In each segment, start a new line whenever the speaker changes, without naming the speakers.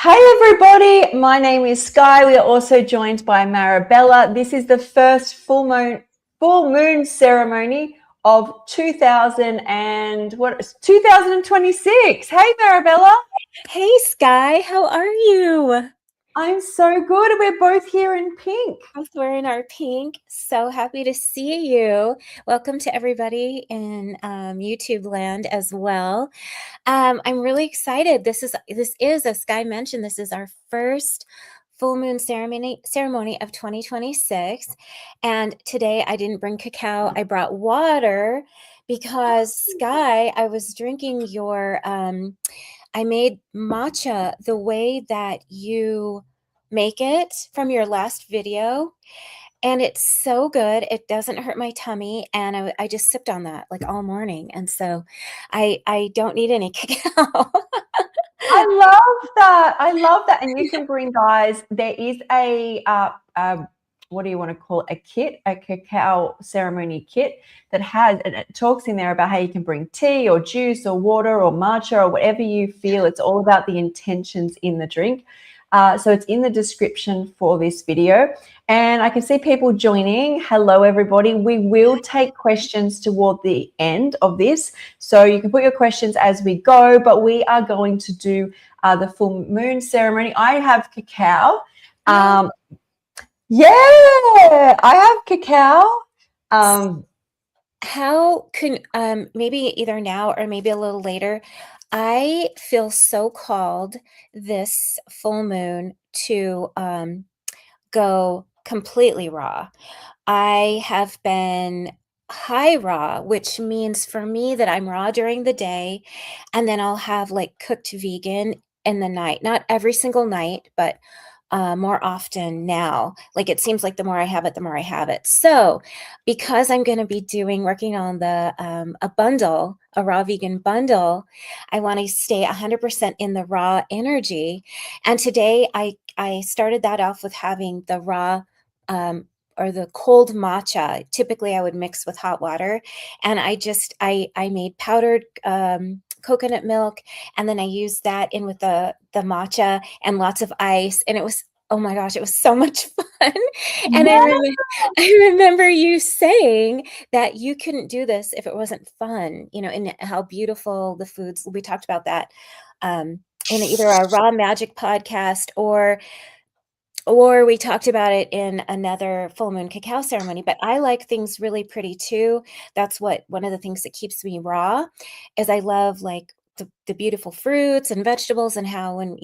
Hey everybody, my name is Skye. We are also joined by Marabella. This is the first full moon ceremony of 2026. Hey Marabella.
Hey Skye, how are you?
I'm so good. We're both here in pink.
Both wearing our pink. So happy to see you. Welcome to everybody in YouTube land as well. I'm really excited. This is, as Skye mentioned, this is our first full moon ceremony of 2026. And today I didn't bring cacao. I brought water because Skye, I was drinking your I made matcha the way that you make it from your last video, and it's so good. It doesn't hurt my tummy, and I just sipped on that like all morning, and so I don't need any cacao.
I love that. And you can bring, guys, there is a what do you want to call it? A cacao ceremony kit that has, and it talks in there about how you can bring tea or juice or water or matcha or whatever you feel. It's all about the intentions in the drink. So it's in the description for this video. And I can see people joining. Hello, everybody. We will take questions toward the end of this. So you can put your questions as we go, but we are going to do the full moon ceremony. I have cacao. Yeah, I have cacao.
How can, maybe either now or maybe a little later, I feel so called this full moon to go completely raw. I have been high raw, which means for me that I'm raw during the day, and then I'll have like cooked vegan in the night. Not every single night, but more often now. Like it seems like the more I have it, the more I have it. So because I'm going to be working on the a raw vegan bundle, I want to stay 100% in the raw energy. And today I started that off with having the raw or the cold matcha. Typically I would mix with hot water, and I made powdered coconut milk, and then I used that in with the matcha and lots of ice, and it was, oh my gosh, it was so much fun. And
Yeah.
I remember you saying that you couldn't do this if it wasn't fun, and how beautiful the foods. We talked about that in either our Raw Magic podcast or we talked about it in another full moon cacao ceremony. But I like things really pretty too. That's one of the things that keeps me raw, is I love like the beautiful fruits and vegetables, and how when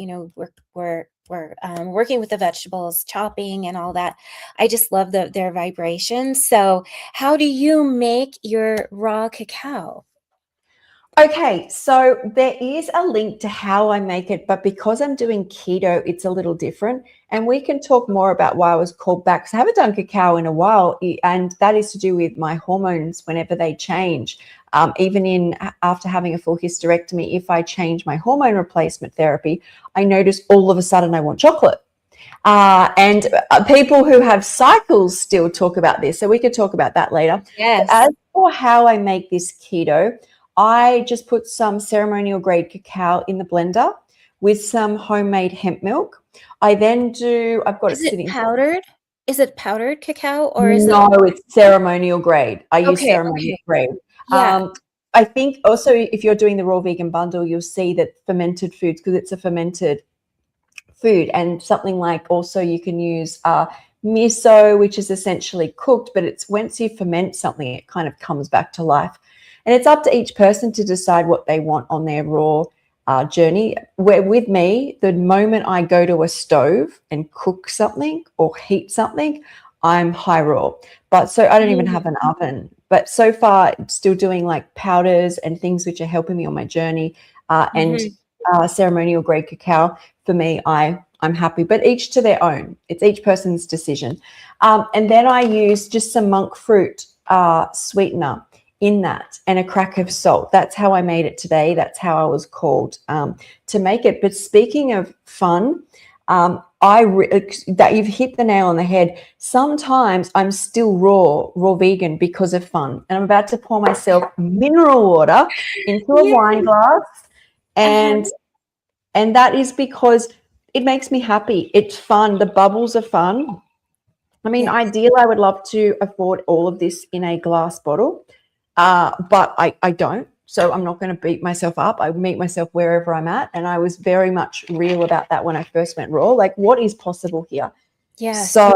we're working with the vegetables, chopping and all that, I just love their vibrations. So how do you make your raw cacao?
Okay, so there is a link to how I make it, but because I'm doing keto, it's a little different. And we can talk more about why I was called back, because I haven't done cacao in a while, and that is to do with my hormones whenever they change. Even after having a full hysterectomy, if I change my hormone replacement therapy, I notice all of a sudden I want chocolate. And people who have cycles still talk about this, so we could talk about that later.
Yes.
As for how I make this keto, I just put some ceremonial grade cacao in the blender with some homemade hemp milk. I then I've got it sitting.
Powdered? Is it powdered cacao, or is
No, it's ceremonial grade. I use
Okay,
ceremonial grade.
Yeah.
I think also if you're doing the raw vegan bundle, you'll see that fermented foods, because it's a fermented food, and something like also you can use miso, which is essentially cooked, but it's once you ferment something, it kind of comes back to life. And it's up to each person to decide what they want on their raw journey. Where with me, the moment I go to a stove and cook something or heat something, I'm high raw. But so I don't even have an oven. But so far, I'm still doing like powders and things which are helping me on my journey, and ceremonial grade cacao. For me, I'm happy, but each to their own. It's each person's decision. And then I use just some monk fruit sweetener in that, and a crack of salt. That's how I made it today. That's how I was called to make it. But speaking of fun, that you've hit the nail on the head. Sometimes I'm still raw vegan because of fun, and I'm about to pour myself mineral water into a wine glass, and that is because it makes me happy. It's fun. The bubbles are fun. I mean,
Yes.
ideal, I would love to afford all of this in a glass bottle, but I don't. So I'm not going to beat myself up. I meet myself wherever I'm at. And I was very much real about that when I first went raw. Like, what is possible here?
Yes.
So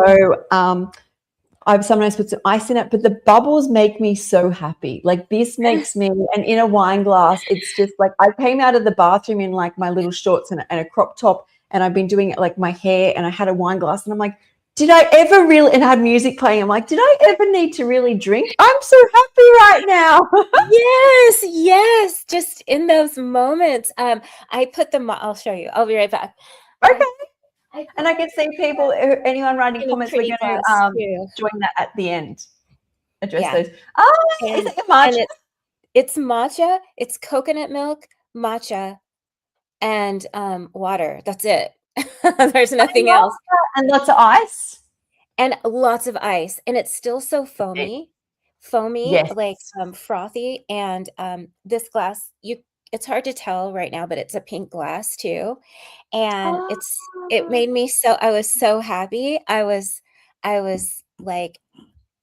I've sometimes put some ice in it, but the bubbles make me so happy. Like, this makes me, and in a wine glass, it's just like I came out of the bathroom in like my little shorts and a crop top, and I've been doing it like my hair, and I had a wine glass, and I'm like, did I ever really, and had music playing. I'm like, did I ever need to really drink? I'm so happy right now.
Yes, yes, just in those moments. I put them, I'll show you. I'll be right back.
Okay.
I
And I can see people, anyone writing
in a
comments, we're
pretty
going
glass
to
too.
join that at the end. Address
Yeah.
those. Oh, is
And
it your matcha?
it's matcha, it's coconut milk, matcha, and water. That's it. There's
I
nothing
love
else.
that. And lots of ice.
And lots of ice. And it's still so foamy. Foamy,
Yes.
like frothy. And this glass, it's hard to tell right now, but it's a pink glass too. And
Oh.
it made me so I was so happy. I was like,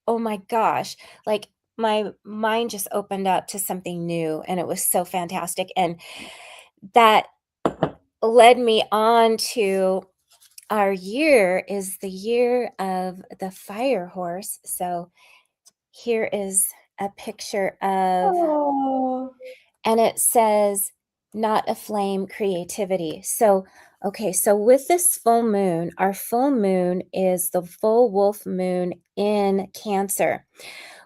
oh my gosh, like my mind just opened up to something new and it was so fantastic. And that led me on to our year is the year of the fire horse. So here is a picture of,
Oh.
and it says, not a flame creativity. So, okay, so with this full moon, our full moon is the full wolf moon in Cancer,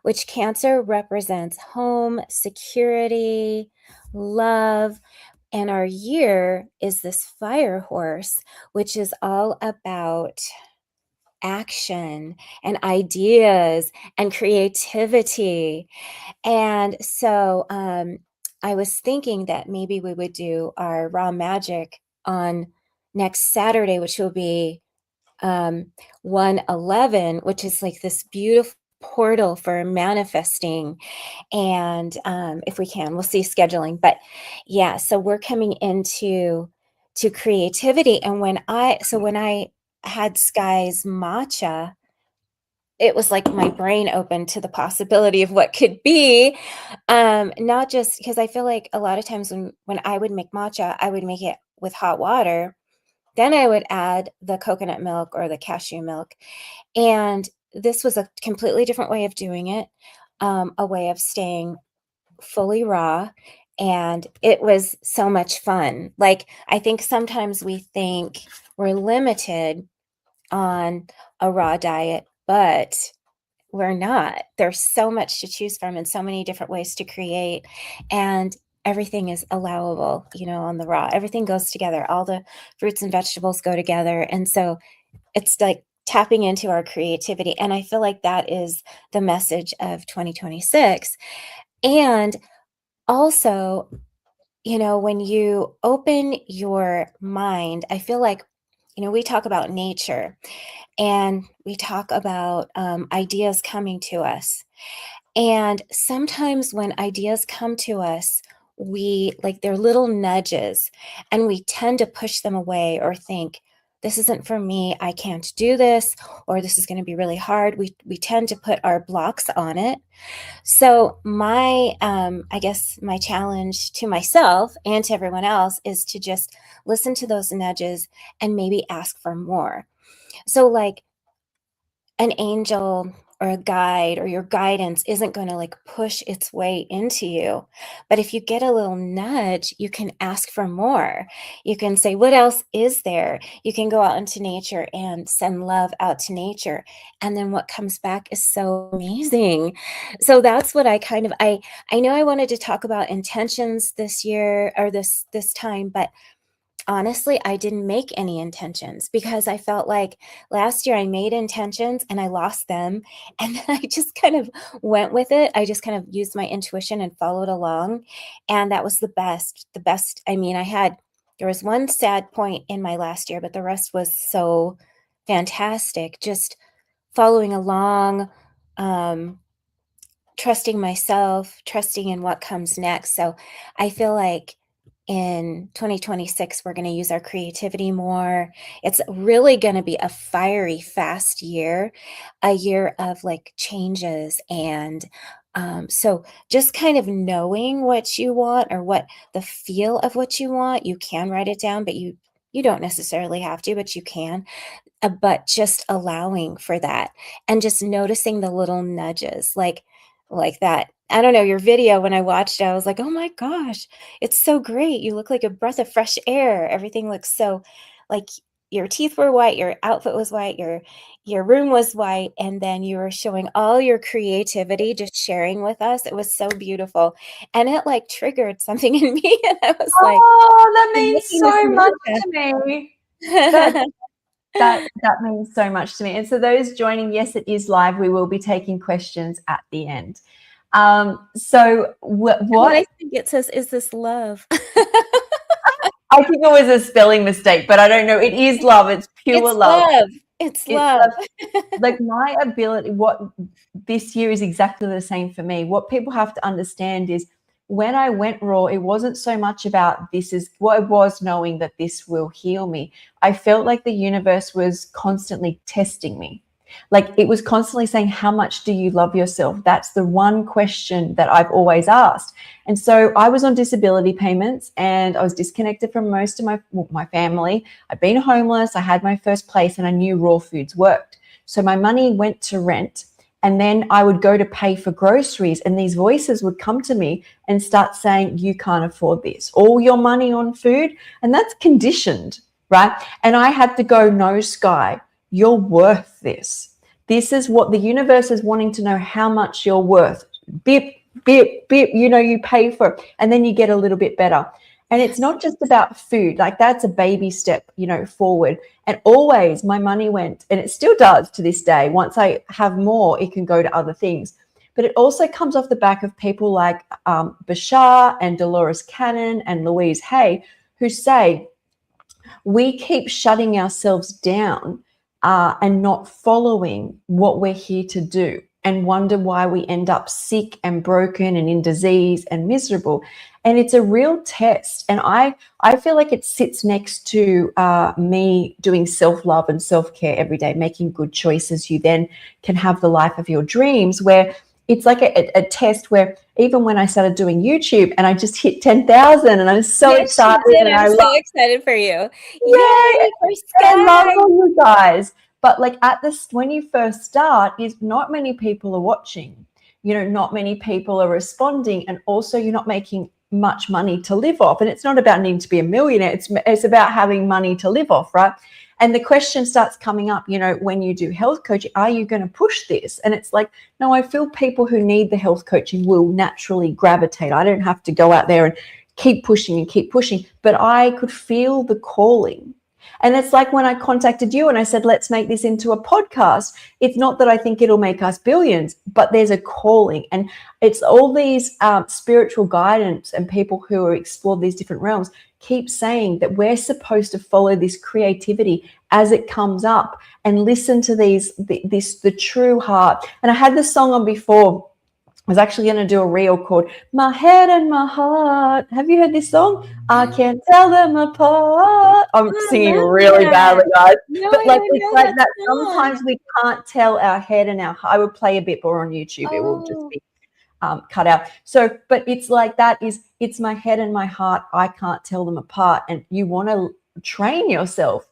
which Cancer represents home, security, love. And our year is this fire horse, which is all about action and ideas and creativity. And so I was thinking that maybe we would do our raw magic on next Saturday, which will be 111, which is like this beautiful portal for manifesting. And if we can, we'll see scheduling. But yeah, so we're coming into creativity. And when I had Skye's matcha, it was like my brain opened to the possibility of what could be. Not just because I feel like a lot of times when I would make matcha, I would make it with hot water. Then I would add the coconut milk or the cashew milk. And this was a completely different way of doing it, a way of staying fully raw. And it was so much fun. Like, I think sometimes we think we're limited on a raw diet, but we're not. There's so much to choose from and so many different ways to create. And everything is allowable, on the raw. Everything goes together. All the fruits and vegetables go together. And so it's like tapping into our creativity. And I feel like that is the message of 2026. And also, when you open your mind, I feel like, we talk about nature and we talk about ideas coming to us. And sometimes when ideas come to us, we like they're little nudges and we tend to push them away or think, this isn't for me, I can't do this, or this is going to be really hard. We tend to put our blocks on it. So my I guess my challenge to myself and to everyone else is to just listen to those nudges and maybe ask for more. So like an angel or a guide or your guidance isn't going to like push its way into you. But if you get a little nudge, you can ask for more. You can say, what else is there? You can go out into nature and send love out to nature. And then what comes back is so amazing. So that's what I know I wanted to talk about intentions this year or this time, but honestly, I didn't make any intentions because I felt like last year I made intentions and I lost them. And then I just kind of went with it. I just kind of used my intuition and followed along. And that was the best. The best. I mean, there was one sad point in my last year, but the rest was so fantastic. Just following along, trusting myself, trusting in what comes next. So I feel like in 2026, we're going to use our creativity more. It's really going to be a fiery, fast year, a year of like changes. And so just kind of knowing what you want or what the feel of what you want, you can write it down, but you don't necessarily have to, but you can. But just allowing for that and just noticing the little nudges like that. I don't know, your video when I watched it, I was like, "Oh my gosh, it's so great. You look like a breath of fresh air. Everything looks so like your teeth were white, your outfit was white, your room was white, and then you were showing all your creativity, just sharing with us. It was so beautiful. And it like triggered something in me, and I was like,
Oh, that
"I'm
means
making this
so much
manifest."
to me. That that means so much to me. And so those joining, yes, it is live. We will be taking questions at the end. So
What
what
I think it says, "Is this love?"
I think it was a spelling mistake, but I don't know. It is love. It's pure
It's
love.
love. It's
It's
love.
love. Like my ability, what this year is exactly the same for me. What people have to understand is when I went raw, it wasn't so much about this is what it was knowing that this will heal me. I felt like the universe was constantly testing me. Like it was constantly saying, how much do you love yourself? That's the one question that I've always asked. And so I was on disability payments and I was disconnected from most of my family. I'd been homeless. I had my first place and I knew raw foods worked. So my money went to rent. And then I would go to pay for groceries, and these voices would come to me and start saying, you can't afford this, all your money on food. And that's conditioned, right? And I had to go, no, Skye, you're worth this. This is what the universe is wanting to know, how much you're worth. Bip, bip, bip, you pay for it. And then you get a little bit better. And it's
Yes.
not just about food, like that's a baby step, forward. And always my money went, and it still does to this day. Once I have more, it can go to other things. But it also comes off the back of people like Bashar and Dolores Cannon and Louise Hay, who say, we keep shutting ourselves down and not following what we're here to do, and wonder why we end up sick and broken and in disease and miserable. And it's a real test. And I feel like it sits next to me doing self-love and self-care every day, making good choices. You then can have the life of your dreams, where it's like a test where even when I started doing YouTube and I just hit 10,000 and I'm so
Yes, she
excited
did.
and
I'm
I
so
love,
excited for you.
yay,
Yay for
I love
Skye.
all you guys. But like at this, when you first start, is not many people are watching. Not many people are responding, and also you're not making much money to live off. And it's not about needing to be a millionaire. It's about having money to live off, right? And the question starts coming up, when you do health coaching, are you going to push this? And it's like, no, I feel people who need the health coaching will naturally gravitate. I don't have to go out there and keep pushing and keep pushing, but I could feel the calling. And it's like when I contacted you and I said, let's make this into a podcast. It's not that I think it'll make us billions, but there's a calling. And it's all these spiritual guidance and people who are explored these different realms keep saying that we're supposed to follow this creativity as it comes up and listen to the true heart. And I had this song on before. I was actually going to do a reel called My Head and My Heart. Have you heard this song? I can't tell them apart. I'm
Oh, I
singing
love
really
that.
badly, guys.
No,
But
I
like
don't
it's
know
like
that
that.
song.
Sometimes we can't tell our head and our heart. I would play a bit more on YouTube. It will just
Oh,
be cut out. So, but it's like that is, it's my head and my heart. I can't tell them apart. And you want to train yourself,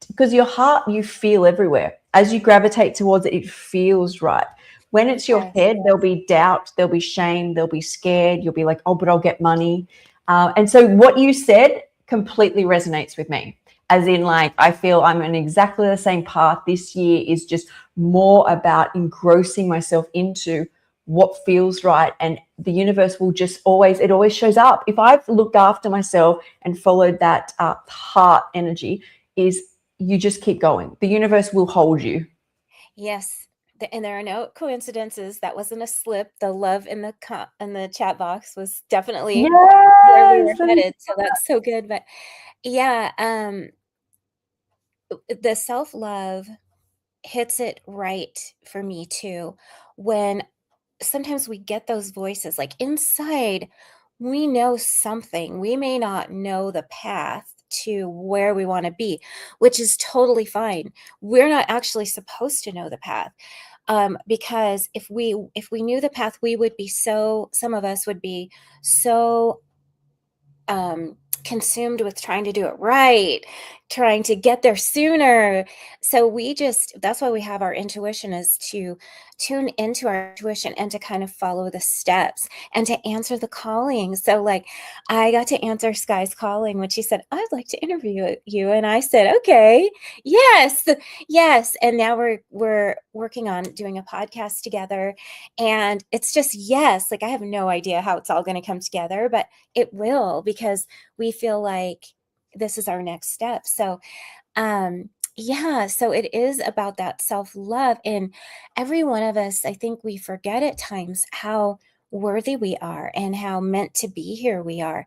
because your heart, you feel everywhere. As you gravitate towards it, it feels right. When it's your
yes.
head, there'll be doubt, there'll be shame, there'll be scared. You'll be like, oh, but I'll get money. And so what you said completely resonates with me. As in, like, I feel I'm on exactly the same path. This year is just more about engrossing myself into what feels right. And the universe will just always, it always shows up. If I've looked after myself and followed that heart energy, is you just keep going. The universe will hold you.
Yes. And there are no coincidences. That wasn't a slip. The love in the chat box was definitely where we were
Yes.
headed. So that's so good. But yeah, the self-love hits it right for me too. When sometimes we get those voices like inside, we know something. We may not know the path to where we want to be, which is totally fine. We're not actually supposed to know the path. Because if we knew the path, we would be so, some of us would be so consumed with trying to do it right, trying to get there sooner. So that's why we have our intuition, is to tune into our intuition and to kind of follow the steps and to answer the calling. So like I got to answer Skye's calling when she said, I'd like to interview you. And I said, okay, yes, yes. And now we're working on doing a podcast together. And it's just, yes, like I have no idea how it's all going to come together, but it will, because we feel like this is our next step. So, yeah, so it is about that self-love. And every one of us, I think we forget at times how worthy we are and how meant to be here we are.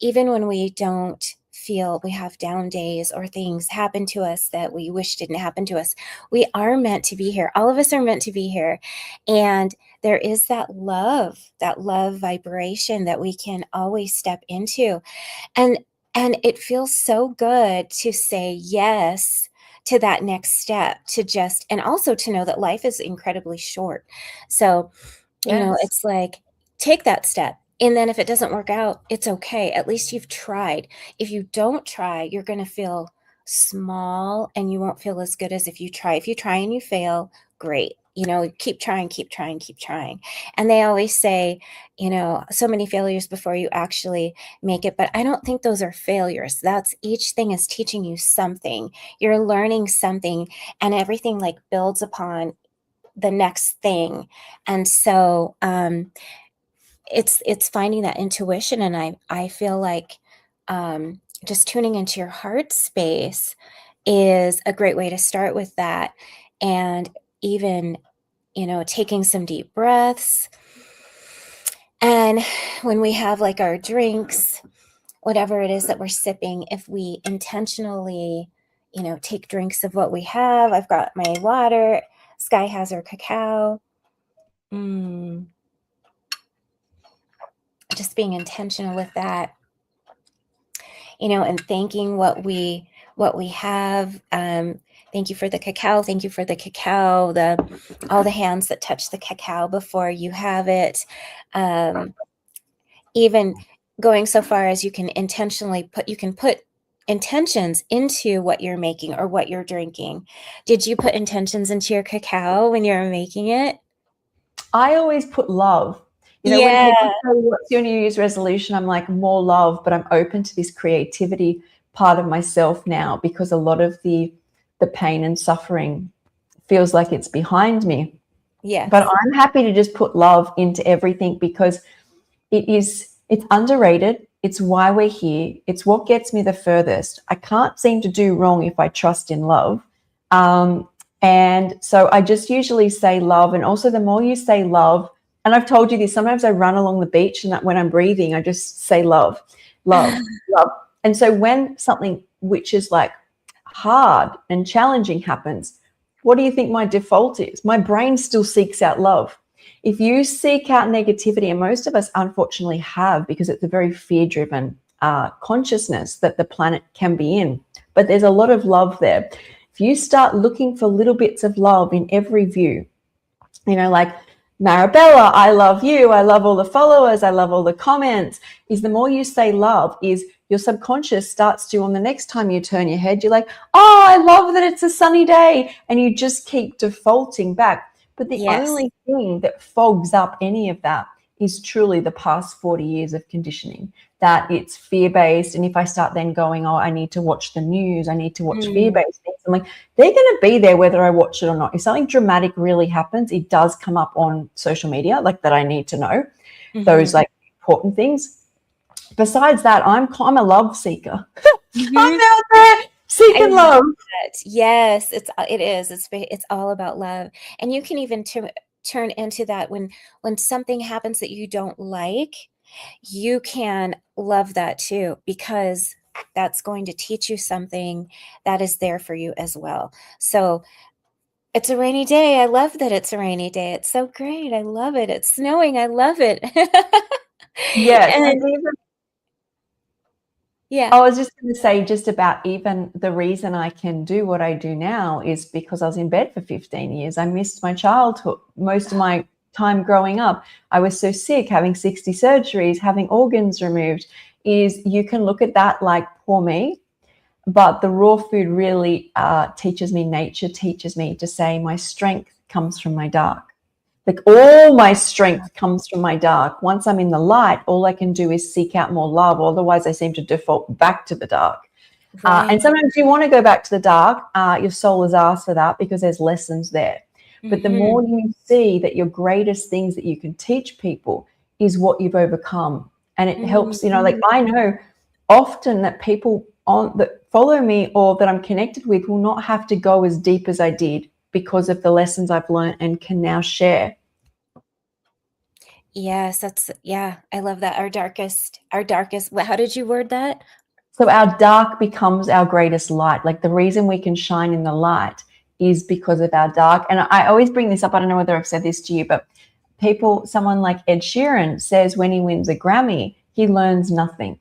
Even when we don't feel, we have down days or things happen to us that we wish didn't happen to us, we are meant to be here. All of us are meant to be here. And there is that love vibration that we can always step into. And it feels so good to say yes to that next step, to just, and also to know that life is incredibly short. So,
Yes.
it's like, take that step. And then if it doesn't work out, it's okay. At least you've tried. If you don't try, you're going to feel small and you won't feel as good as if you try. If you try and you fail, great. Keep trying, keep trying, keep trying. And they always say, so many failures before you actually make it. But I don't think those are failures. That's, each thing is teaching you something. You're learning something, and everything like builds upon the next thing. And so it's finding that intuition. And I feel like just tuning into your heart space is a great way to start with that. And even taking some deep breaths, and when we have like our drinks, whatever it is that we're sipping, if we intentionally take drinks of what we have. I've got my water, Skye has her cacao. Just being intentional with that, and thanking what we have. Thank you for the cacao. Thank you for the cacao, all the hands that touch the cacao before you have it. Even going so far as you can put intentions into what you're making or what you're drinking. Did you put intentions into your cacao when you were making it?
I always put love. When
Yeah.
people say, what's your New Year's resolution? I'm like, more love, but I'm open to this creativity part of myself now, because a lot of the pain and suffering feels like it's behind me.
Yes.
But I'm happy to just put love into everything, because it's underrated. It's why we're here. It's what gets me the furthest. I can't seem to do wrong if I trust in love. And so I just usually say love. And also, the more you say love, and I've told you this, sometimes I run along the beach, and that when I'm breathing, I just say love, love, love. And so when something which is like hard and challenging happens, what do you think my default is? My brain still seeks out love. If you seek out negativity, and most of us unfortunately have, because it's a very fear-driven consciousness that the planet can be in, but there's a lot of love there. If you start looking for little bits of love in every view, like Marabella, I love you, I love all the followers, I love all the comments, is the more you say love, is your subconscious starts to, on the next time you turn your head, you're like, oh, I love that it's a sunny day, and you just keep defaulting back. But the only thing that fogs up any of that is truly the past 40 years of conditioning, that it's fear-based. And if I start then going, oh, I need to watch the news, I need to watch fear-based things, I'm like, they're going to be there whether I watch it or not. If something dramatic really happens, it does come up on social media, like that I need to know those like important things. Besides that, I'm a love seeker. I'm out there seeking love.
Yes, it is. It's all about love. And you can even turn into that when something happens that you don't like, you can love that too, because that's going to teach you something that is there for you as well. So it's a rainy day. I love that it's a rainy day. It's so great. I love it. It's snowing. I love it.
Yes, and
And
even
yeah.
I was just going to say, just about even the reason I can do what I do now is because I was in bed for 15 years. I missed my childhood, most of my time growing up. I was so sick, having 60 surgeries, having organs removed. Is you can look at that like poor me, but the raw food really teaches me, nature teaches me to say my strength comes from my dark. Like all my strength comes from my dark. Once I'm in the light, all I can do is seek out more love. Otherwise, I seem to default back to the dark. And
Right.
sometimes you want to go back to the dark. Your soul is asked for that because there's lessons there. But the
Mm-hmm.
more you see that your greatest things that you can teach people is what you've overcome. And it helps, like I know often that people on that follow me or that I'm connected with will not have to go as deep as I did because of the lessons I've learned and can now share.
Yes, yeah, I love that. Our darkest, how did you word that?
So our dark becomes our greatest light. Like the reason we can shine in the light is because of our dark. And I always bring this up. I don't know whether I've said this to you, but someone like Ed Sheeran says when he wins a Grammy, he learns nothing.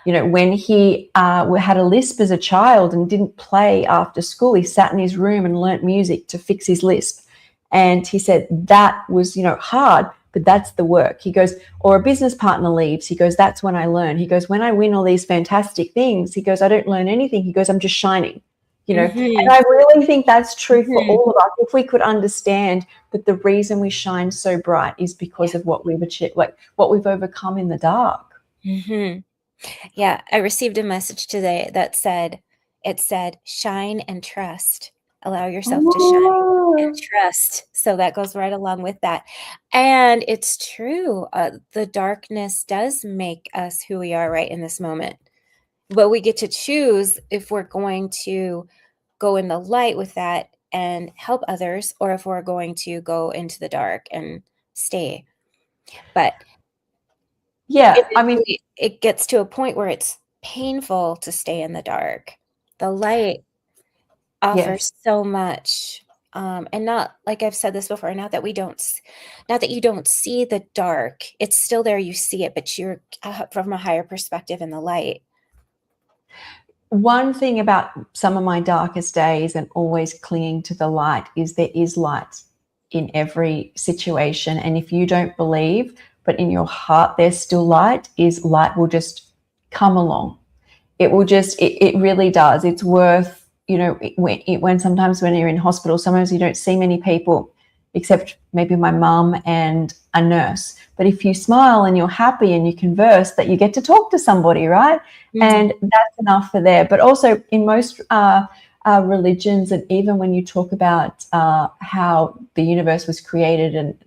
When he had a lisp as a child and didn't play after school, he sat in his room and learnt music to fix his lisp. And he said that was, hard, but that's the work. He goes, or a business partner leaves. He goes, that's when I learn. He goes, when I win all these fantastic things, he goes, I don't learn anything. He goes, I'm just shining. And
Mm-hmm.
I really think that's true for
Mm-hmm.
all of us. If we could understand that the reason we shine so bright is because
Yeah.
of what we've achieved, like what we've overcome in the dark.
Mm-hmm. Yeah, I received a message today that said, shine and trust. Allow yourself to shine and
Oh.
trust. So that goes right along with that. And it's true. The darkness does make us who we are right in this moment. But we get to choose if we're going to go in the light with that and help others, or if we're going to go into the dark and stay. But
Yeah, I mean,
eventually, it gets to a point where it's painful to stay in the dark. The light
yes.
offers so much, and not like I've said this before, not that you don't see the dark, it's still there, you see it, but you're, from a higher perspective in the light.
One thing about some of my darkest days and always clinging to the light is there is light in every situation. And if you don't believe, but in your heart there's still light, is light will just come along. It will just, it really does. It's worth, when sometimes when you're in hospital, sometimes you don't see many people except maybe my mum and a nurse. But if you smile and you're happy and you converse, that you get to talk to somebody, right?
Mhm.
And that's enough for there. But also in most religions, and even when you talk about how the universe was created and,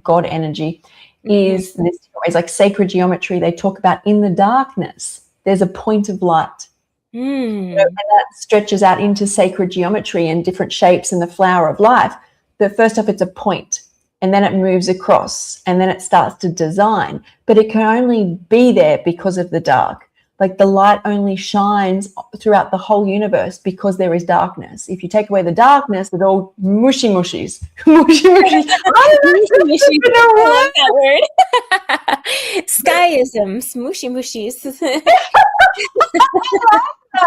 God energy
Mhm.
is this always like sacred geometry. They talk about in the darkness, there's a point of light.
Mm.
And that stretches out into sacred geometry and different shapes in the flower of life. But first off, it's a point, and then it moves across, and then it starts to design. But it can only be there because of the dark. Like the light only shines throughout the whole universe because there is darkness. If you take away the darkness, it all mushy mushies. Mushy mushies. I
Mushy
don't
mushy.
know
I love
what.
that word. Skyism, smooshy mushies.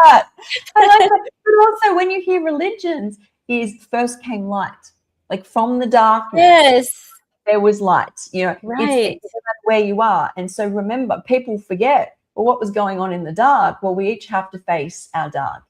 That. I like that. But also, when you hear religions, is first came light, like from the darkness,
Yes,
there was light. It
right.
doesn't matter where you are. And so remember, people forget, well, what was going on in the dark? Well, we each have to face our dark.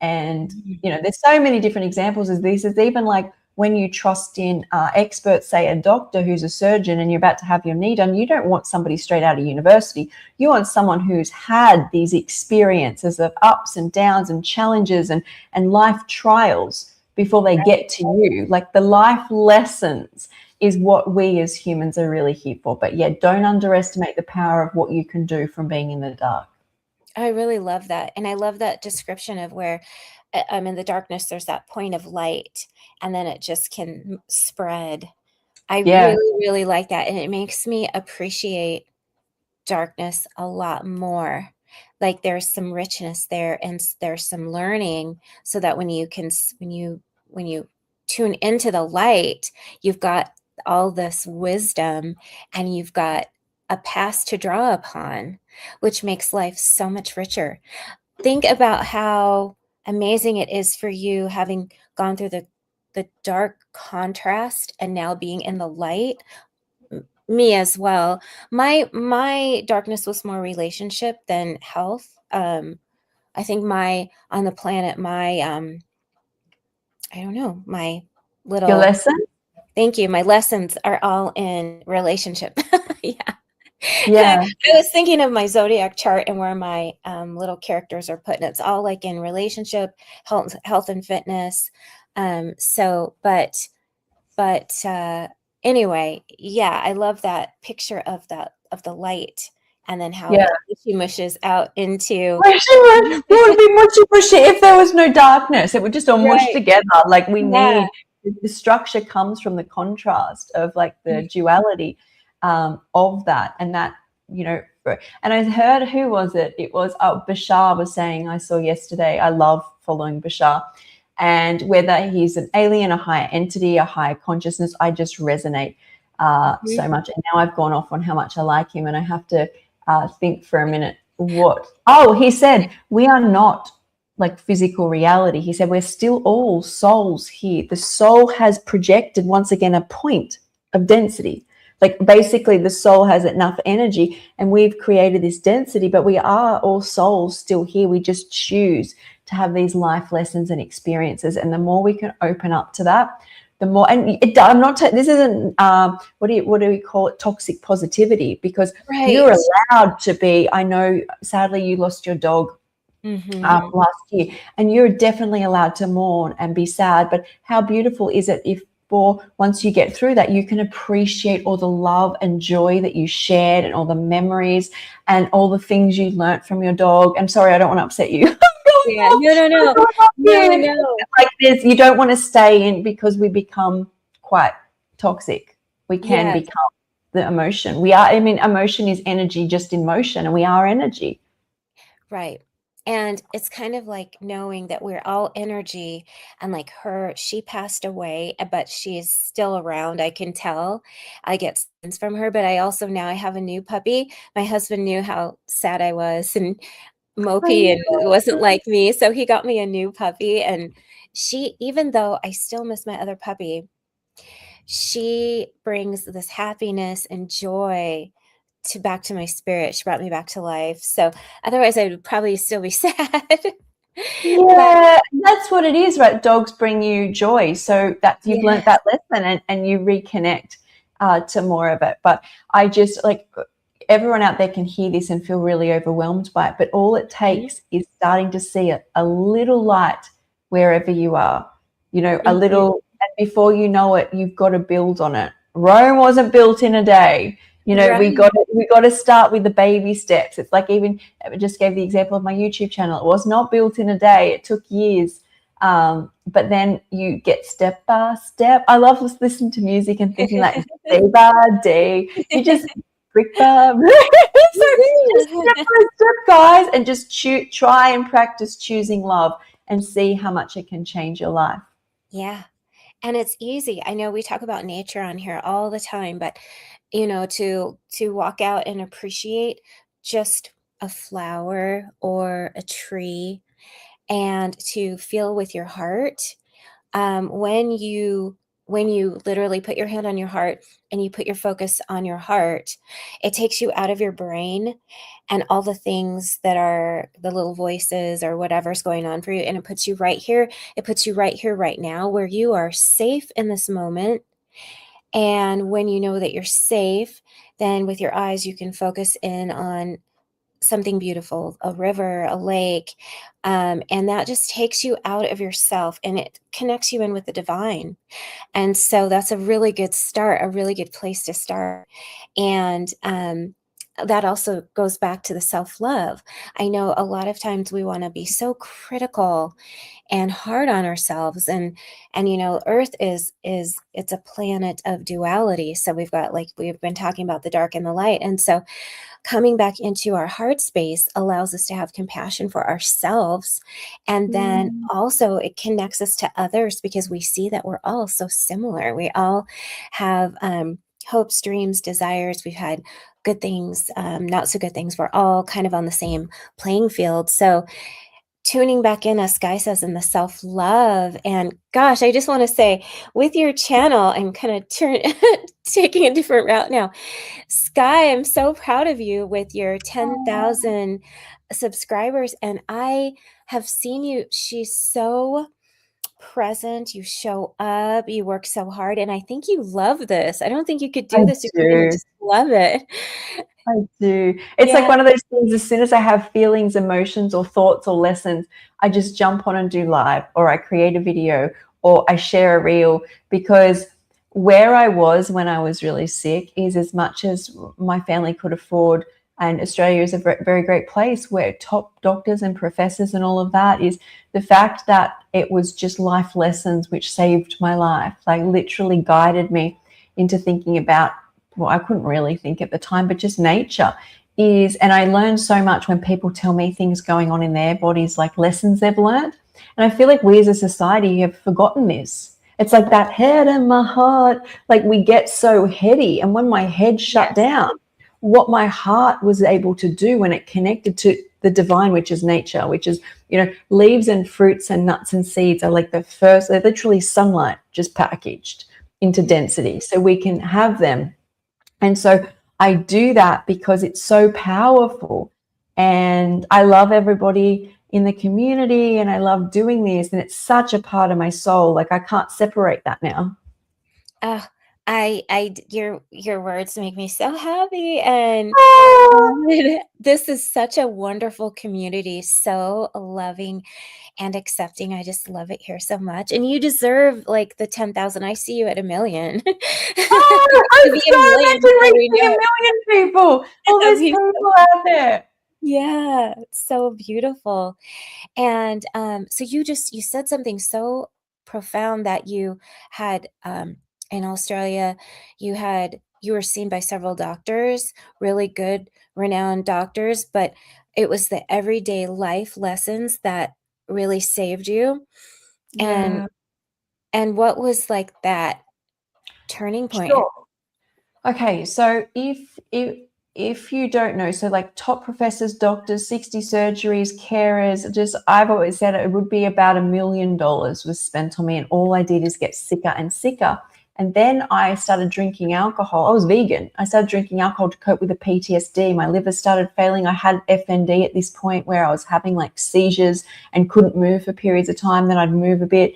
And,
Mhm.
there's so many different examples of these. It's even like when you trust in experts, say a doctor who's a surgeon and you're about to have your knee done, you don't want somebody straight out of university. You want someone who's had these experiences of ups and downs and challenges and life trials before they get to you. Like the life lessons is what we as humans are really here for. But yeah, don't underestimate the power of what you can do from being in the dark.
I really love that, and I love that description of where, I'm in the darkness, there's that point of light, and then it just can spread. I
Yeah.
really, really like that, and it makes me appreciate darkness a lot more. Like, there's some richness there, and there's some learning, so that when you can when you tune into the light, you've got all this wisdom, and you've got a past to draw upon, which makes life so much richer. Think about how amazing it is for you having gone through the dark contrast and now being in the light. Me as well. My darkness was more relationship than health. I think my on the planet, my I don't know, my
Your
little
lesson?
thank you. My lessons are all in relationship. Yeah.
Yeah.
I was thinking of my zodiac chart and where my little characters are put, and it's all like in relationship, health and fitness. So, but anyway, yeah, I love that picture of the light, and then how
Yeah.
it mushes out into
It would be mushy mushy if there was no darkness. It would just all mush
right.
together. Like we
Yeah.
need the structure comes from the contrast of like the duality of that, and that you know. And I heard who was it? It was Bashar was saying. I saw yesterday. I love following Bashar, and whether he's an alien, a higher entity, a higher consciousness, I just resonate so much. And now I've gone off on how much I like him, and I have to think for a minute what he said we are not like physical reality. He said we're still all souls here. The soul has projected once again a point of density, like basically the soul has enough energy and we've created this density, but we are all souls still here. We just choose to have these life lessons and experiences, and the more we can open up to that, the more. And I'm not this isn't what do we call it, toxic positivity, because
Right.
you're allowed to be. I know sadly you lost your dog last year, and you're definitely allowed to mourn and be sad, but how beautiful is it if once you get through that, you can appreciate all the love and joy that you shared and all the memories and all the things you learnt from your dog. I'm sorry, I don't want to upset you.
Yeah. No.
Like this, you don't want to stay in, because we become quite toxic. We can
Yes.
become the emotion. We are, I mean, emotion is energy just in motion, and we are energy.
Right. And it's kind of like knowing that we're all energy, and like she passed away, but she's still around. I can tell. I get sense from her, but I also now I have a new puppy. My husband knew how sad I was and
I
mopey and it
know.
wasn't like me. So he got me a new puppy, and she, even though I still miss my other puppy, she brings this happiness and joy to back to my spirit. She brought me back to life. So otherwise I would probably still be sad. But
Yeah, that's what it is, right? Dogs bring you joy, so that you've learnt
yes.
that lesson, and you reconnect to more of it. But I just like everyone out there can hear this and feel really overwhelmed by it, but all it takes is starting to see a little light wherever you are, a
Mhm.
little, and before you know it, you've got to build on it. Rome wasn't built in a day. We
Right.
got to start with the baby steps. It's like, even I just gave the example of my YouTube channel. It was not built in a day. It took years. But then you get step by step. I love listening to music and thinking like day by day. You just brick by brick. So just step by step, guys, and just try and practice choosing love and see how much it can change your life.
Yeah. And it's easy. I know we talk about nature on here all the time, but to walk out and appreciate just a flower or a tree, and to feel with your heart, when you literally put your hand on your heart and you put your focus on your heart, it takes you out of your brain and all the things that are the little voices or whatever's going on for you, and it puts you right here. It puts you right here, right now, where you are safe in this moment. And when you know that you're safe, then with your eyes you can focus in on something beautiful, a river, a lake, and that just takes you out of yourself and it connects you in with the divine. And so that's a really good start, a really good place to start. And that also goes back to the self-love. I know a lot of times we want to be so critical and hard on ourselves, and earth is it's a planet of duality. So we've got, like we've been talking about, the dark and the light. And so coming back into our heart space allows us to have compassion for ourselves. And then
Mm.
also it connects us to others because we see that we're all so similar. We all have hopes, dreams, desires. We've had good things, not so good things. We're all kind of on the same playing field. So tuning back in, as Skye says, in the self-love. And gosh, I just want to say, with your channel, I'm kind of taking a different route now. Skye, I'm so proud of you with your 10,000 subscribers. And I have seen you. She's so present. You show up. You work so hard. And I think you love this. I don't think you could
I
do this if you didn't
do.
just love it.
I do. It's like
Yeah.
one of those things, as soon as I have feelings, emotions, or thoughts or lessons, I just jump on and do live, or I create a video, or I share a reel, because where I was when I was really sick is, as much as my family could afford, and Australia is a very great place where top doctors and professors and all of that, is the fact that it was just life lessons which saved my life, like literally guided me into thinking about, well, I couldn't really think at the time, but just nature is, and I learn so much when people tell me things going on in their bodies, like lessons they've learned. And I feel like we as a society have forgotten this. It's like that head and my heart, like we get so heady. And when my head shut down, what my heart was able to do when it connected to the divine, which is nature, which is, leaves and fruits and nuts and seeds are like they're literally sunlight just packaged into density so we can have them. And so I do that because it's so powerful, and I love everybody in the community, and I love doing this, and it's such a part of my soul. Like I can't separate that now.
Oh, your words make me so happy, and this is such a wonderful community, so loving and accepting. I just love it here so much, and you deserve like the 10,000. I see you at 1,000,000.
Oh,
To
I'm
be a
so
million
meant to
before we
reach
know
a
it.
million people. All
That'd
those
be so
people out there.
yeah, so beautiful. And so you said something so profound, that you had in Australia, you were seen by several doctors, really good, renowned doctors, but it was the everyday life lessons that really saved you. And
Yeah,
what was like that turning point?
sure. Okay, so if you don't know, so like top professors, doctors, 60 surgeries, carers, just I've always said it would be about $1 million was spent on me, and all I did is get sicker and sicker. And then I started drinking alcohol. I was vegan. I started drinking alcohol to cope with the PTSD. My liver started failing. I had FND at this point where I was having like seizures and couldn't move for periods of time. Then I'd move a bit,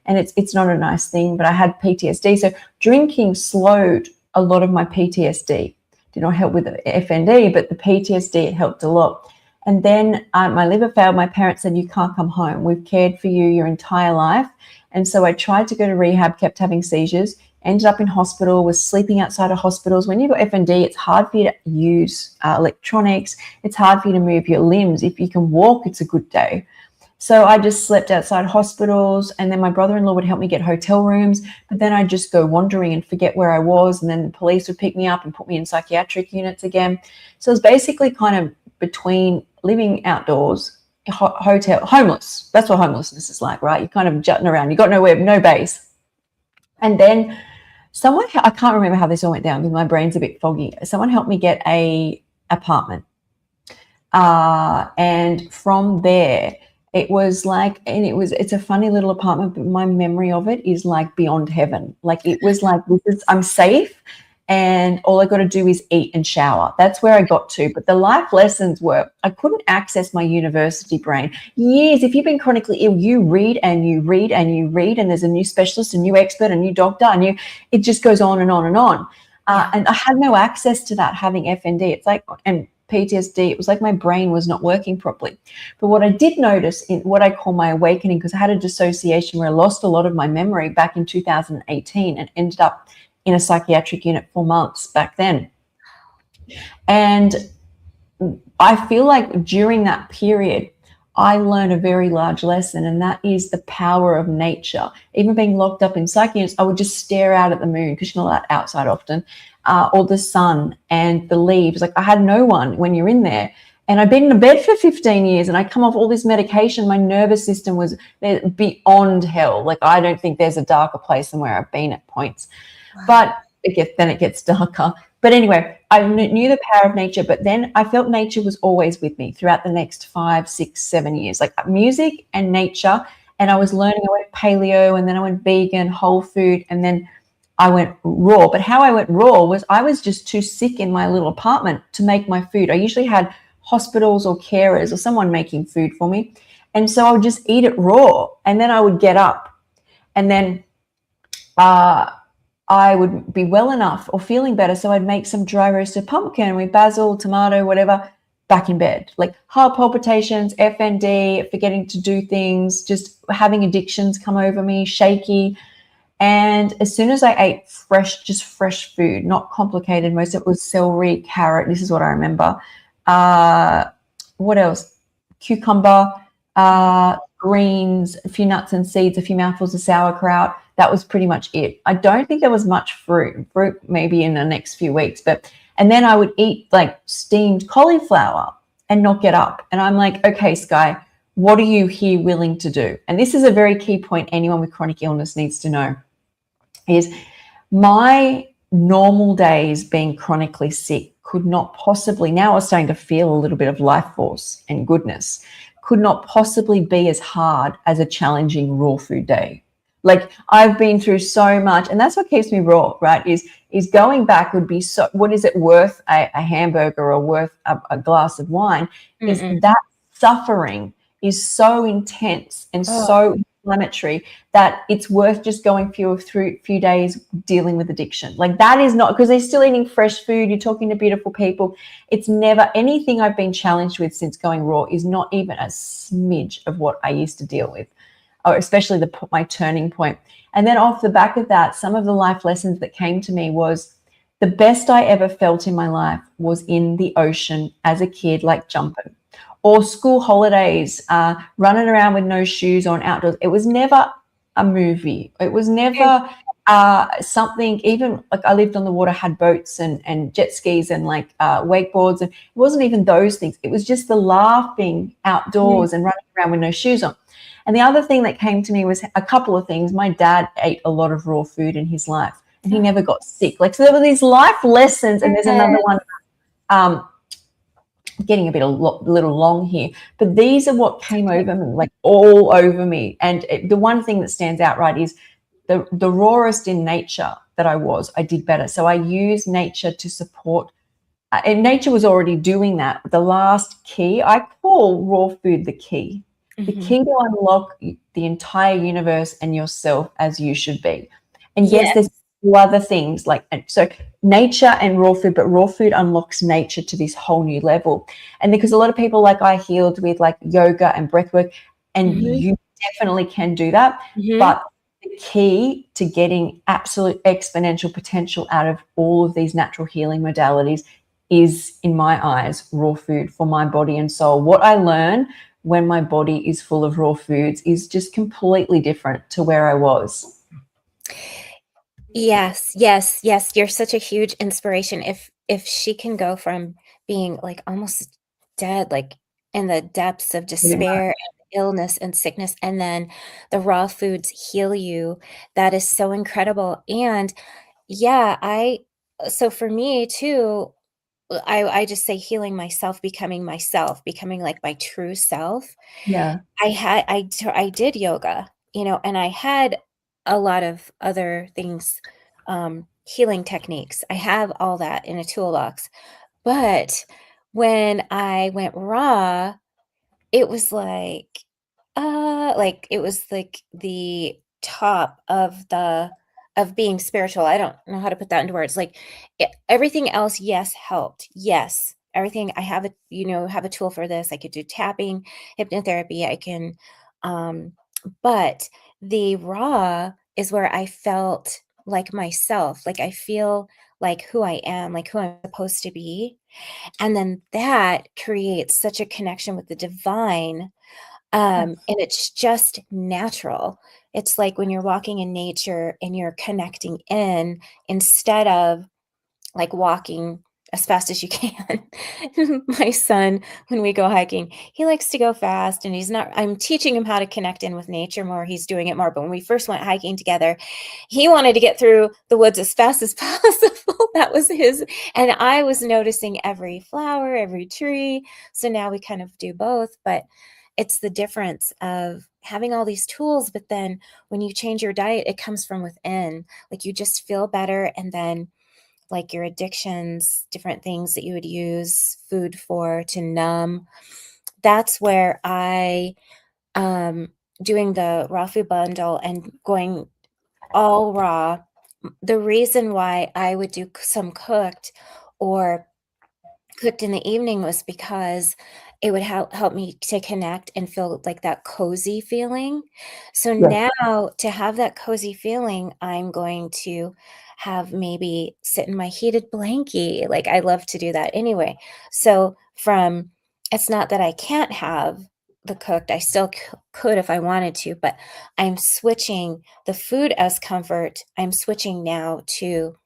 and it's not a nice thing, but I had PTSD. So drinking slowed a lot of my PTSD. Did not help with the FND, but the PTSD, it helped a lot. And then my liver failed. My parents said, you can't come home. We've cared for you your entire life. And so I tried to go to rehab, kept having seizures, ended up in hospital, was sleeping outside of hospitals. When you've got FND, it's hard for you to use electronics. It's hard for you to move your limbs. If you can walk, it's a good day. So I just slept outside hospitals, and then my brother-in-law would help me get hotel rooms, but then I'd just go wandering and forget where I was, and then the police would pick me up and put me in psychiatric units again. So it was basically kind of between living outdoors, hotel, homeless. That's what homelessness is like, right? You're kind of jutting around. You got nowhere, no base. And then someone, I can't remember how this all went down because my brain's a bit foggy. Someone helped me get a apartment. And from there, it was like, and it's a funny little apartment, but my memory of it is like beyond heaven. Like it was like, I'm safe, and all I got to do is eat and shower. That's where I got to. But the life lessons were, I couldn't access my university brain. Years, if you've been chronically ill, you read and you read and you read, and there's a new specialist, a new expert, a new doctor, it just goes on and on and on. And I had no access to that having FND. It's like, and PTSD, it was like my brain was not working properly. But what I did notice in what I call my awakening, because I had a dissociation where I lost a lot of my memory back in 2018 and ended up in a psychiatric unit for months back then. And I feel like during that period, I learned a very large lesson, and that is the power of nature. Even being locked up in psych units, I would just stare out at the moon, because you're not outside often, or the sun and the leaves. Like I had no one when you're in there. And I'd been in a bed for 15 years, and I come off all this medication. My nervous system was beyond hell. Like I don't think there's a darker place than where I've been at points. But then it gets darker. But anyway, I knew the power of nature, but then I felt nature was always with me throughout the next 5, 6, 7 years, like music and nature. And I was learning, I went paleo, and then I went vegan, whole food, and then I went raw. But how I went raw was I was just too sick in my little apartment to make my food. I usually had hospitals or carers or someone making food for me. And so I would just eat it raw. And then I would get up, and then I would be well enough or feeling better. So I'd make some dry roasted pumpkin with basil, tomato, whatever, back in bed. Like heart palpitations, FND, forgetting to do things, just having addictions come over me, shaky. And as soon as I ate just fresh food, not complicated, most of it was celery, carrot. This is what I remember. What else? Cucumber, greens, a few nuts and seeds, a few mouthfuls of sauerkraut. That was pretty much it. I don't think there was much fruit maybe in the next few weeks, and then I would eat like steamed cauliflower and not get up. And I'm like, okay, Skye, what are you here willing to do? And this is a very key point anyone with chronic illness needs to know, is my normal days being chronically sick could not possibly, now I was starting to feel a little bit of life force and goodness, could not possibly be as hard as a challenging raw food day. Like I've been through so much, and that's what keeps me raw, right? Is going back would be so, what is it worth a hamburger or worth a glass of wine? Is that suffering is so intense and so inflammatory that it's worth just going through a few days dealing with addiction. Like that is not, because they're still eating fresh food, you're talking to beautiful people. It's never anything I've been challenged with since going raw is not even a smidge of what I used to deal with, or especially my turning point. And then off the back of that, some of the life lessons that came to me was the best I ever felt in my life was in the ocean as a kid, like jumping, or school holidays, running around with no shoes on outdoors. It was never a movie. It was never something, even like I lived on the water, had boats and jet skis and like wakeboards. And it wasn't even those things. It was just the laughing outdoors and running around with no shoes on. And the other thing that came to me was a couple of things. My dad ate a lot of raw food in his life and he never got sick. Like, so there were these life lessons, and there's another one, getting a little long here, but these are what came over me, like all over me. And the one thing that stands out, right, is the rawest in nature that I did better. So I used nature to support, and nature was already doing that. The last key, I call raw food the key. The key to unlock the entire universe and yourself as you should be. And yes, there's other things like, so nature and raw food, but raw food unlocks nature to this whole new level. And because a lot of people, like I healed with like yoga and breath work, and you definitely can do that. But the key to getting absolute exponential potential out of all of these natural healing modalities is, in my eyes, raw food for my body and soul. What I learn when my body is full of raw foods is just completely different to where I was.
Yes. You're such a huge inspiration. If she can go from being like almost dead, like in the depths of despair and illness and sickness, and then the raw foods heal you, that is so incredible. And so for me too, I just say healing myself, becoming like my true self.
Yeah.
I did yoga, and I had a lot of other things, healing techniques. I have all that in a toolbox. But when I went raw, it was like it was like the top of being spiritual. I don't know how to put that into words. Like everything else, yes, helped. Yes. Everything I have have a tool for this. I could do tapping, hypnotherapy. I can, but the raw is where I felt like myself. Like I feel like who I am, like who I'm supposed to be. And then that creates such a connection with the divine. And it's just natural. It's like when you're walking in nature and you're connecting in instead of like walking as fast as you can. My son, when we go hiking, he likes to go fast and I'm teaching him how to connect in with nature more. He's doing it more. But when we first went hiking together, he wanted to get through the woods as fast as possible. That was his. And I was noticing every flower, every tree. So now we kind of do both. But it's the difference of having all these tools. But then when you change your diet, it comes from within. Like you just feel better. And then like your addictions, different things that you would use food for to numb. That's where doing the raw food bundle and going all raw. The reason why I would do some cooked or cooked in the evening was because it would help me to connect and feel like that cozy feeling. So
Yes.
now to have that cozy feeling, I'm going to have maybe sit in my heated blankie. Like I love to do that anyway. So it's not that I can't have the cooked. I still could if I wanted to, but I'm switching the food as comfort. I'm switching now to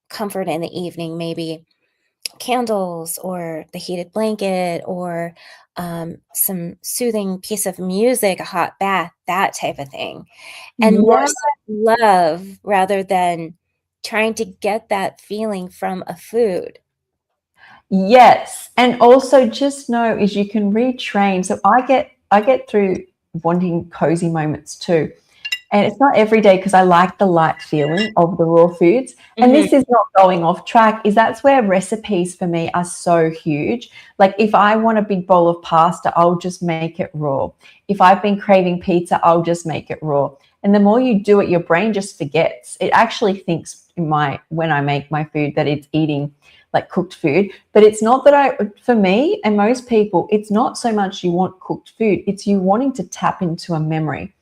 comfort in the evening, maybe candles or the heated blanket or some soothing piece of music, a hot bath, that type of thing. And more
Yeah.
love rather than trying to get that feeling from a food.
Yes. And also just know is you can retrain. So I get through wanting cozy moments too. And it's not every day because I like the light feeling of the raw foods. And
Mhm.
this is not going off track, is that's where recipes for me are so huge. Like if I want a big bowl of pasta, I'll just make it raw. If I've been craving pizza, I'll just make it raw. And the more you do it, your brain just forgets. It actually thinks when I make my food that it's eating like cooked food. But it's not that for me and most people, it's not so much you want cooked food, it's you wanting to tap into a memory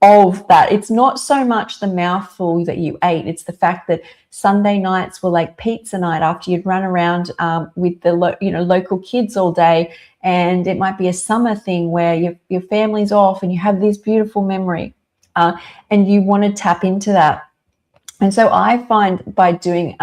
of that. It's not so much the mouthful that you ate. It's the fact that Sunday nights were like pizza night after you'd run around with the local kids all day, and it might be a summer thing where your family's off and you have this beautiful memory, and you want to tap into that. And so I find by doing